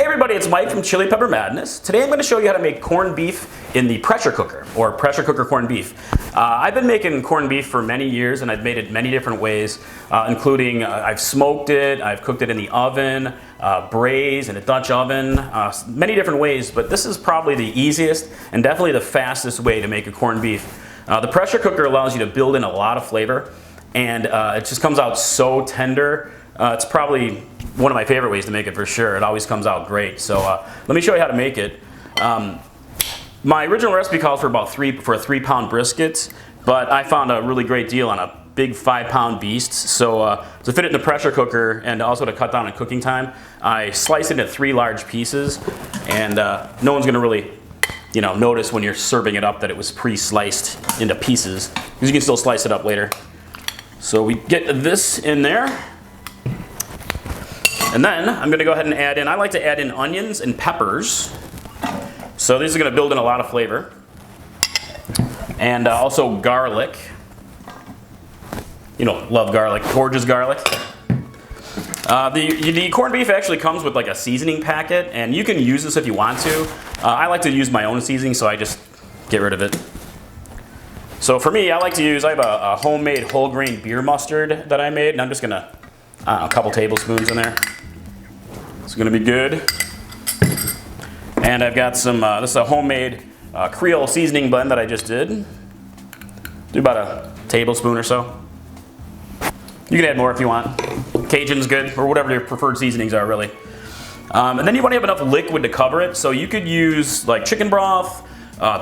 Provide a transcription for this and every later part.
everybody, it's Mike from Chili Pepper Madness. Today I'm going to show you how to make corned beef in the pressure cooker, or pressure cooker corned beef. I've been making corned beef for many years, and I've made it many different ways, including I've smoked it, I've cooked it in the oven, braised in a Dutch oven, many different ways, but this is probably the easiest and definitely the fastest way to make a corned beef. The pressure cooker allows you to build in a lot of flavor, and it just comes out so tender. It's probably one of my favorite ways to make it for sure. It always comes out great. So let me show you how to make it. My original recipe calls for about a 3-pound brisket, but I found a really great deal on a big 5-pound beast. So to fit it in the pressure cooker and also to cut down on cooking time, I sliced it into 3 large pieces, and no one's gonna really notice when you're serving it up that it was pre-sliced into pieces, because you can still slice it up later. So we get this in there. And then I'm going to go ahead and add in, I like to add in onions and peppers. So these are going to build in a lot of flavor. And also garlic. Love garlic, gorgeous garlic. The corned beef actually comes with like a seasoning packet, and you can use this if you want to. I like to use my own seasoning, so I just get rid of it. So for me, I have a homemade whole grain beer mustard that I made, and I'm just going to, a couple tablespoons in there. It's gonna be good. And I've got some, this is a homemade Creole seasoning blend that I just did. Do about a tablespoon or so. You can add more if you want. Cajun's good, or whatever your preferred seasonings are really. And then you wanna have enough liquid to cover it, so you could use like chicken broth,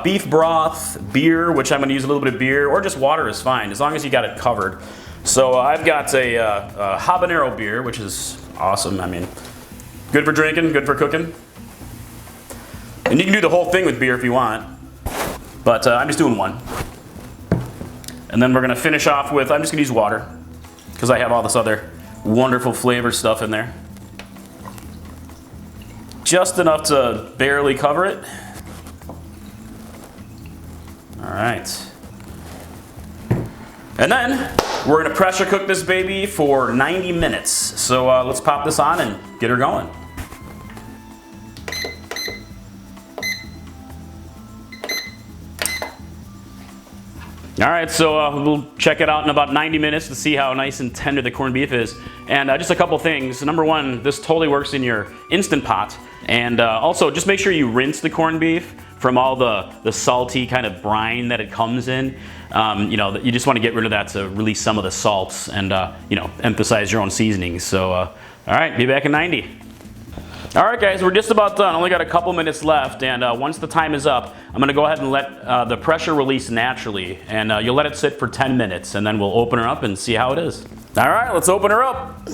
beef broth, beer, which I'm gonna use a little bit of beer, or just water is fine, as long as you got it covered. So I've got a habanero beer, which is awesome. I mean, good for drinking, good for cooking. And you can do the whole thing with beer if you want, but I'm just doing one. And then we're gonna finish off with, I'm just gonna use water, because I have all this other wonderful flavor stuff in there. Just enough to barely cover it. All right. And then we're gonna pressure cook this baby for 90 minutes. So let's pop this on and get her going. All right, so we'll check it out in about 90 minutes to see how nice and tender the corned beef is. And just a couple things. Number one, this totally works in your Instant Pot. And also, just make sure you rinse the corned beef from all the salty kind of brine that it comes in. You just want to get rid of that to release some of the salts and emphasize your own seasonings. So, all right, be back in 90. All right, guys, we're just about done. Only got a couple minutes left, and once the time is up, I'm gonna go ahead and let the pressure release naturally, and you'll let it sit for 10 minutes, and then we'll open her up and see how it is. All right, let's open her up.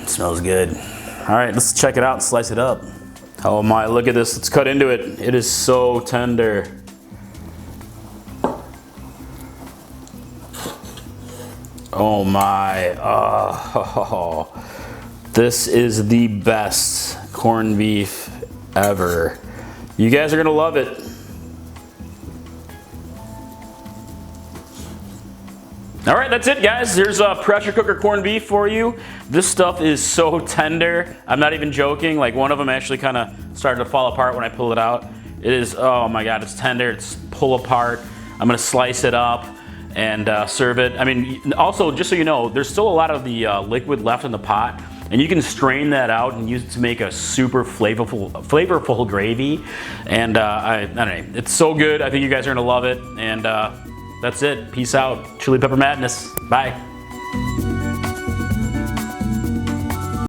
Smells good. All right, let's check it out and slice it up. Oh my, look at this. Let's cut into it. It is so tender. Oh my, this is the best corned beef ever. You guys are gonna love it. All right, that's it, guys. Here's a pressure cooker corned beef for you. This stuff is so tender. I'm not even joking. Like, one of them actually kind of started to fall apart when I pulled it out. It is, oh my God, it's tender. It's pull apart. I'm gonna slice it up and serve it. I mean, also, just so you know, there's still a lot of the liquid left in the pot, and you can strain that out and use it to make a super flavorful gravy. And I don't know, it's so good. I think you guys are gonna love it. And that's it. Peace out. Chili Pepper Madness. Bye.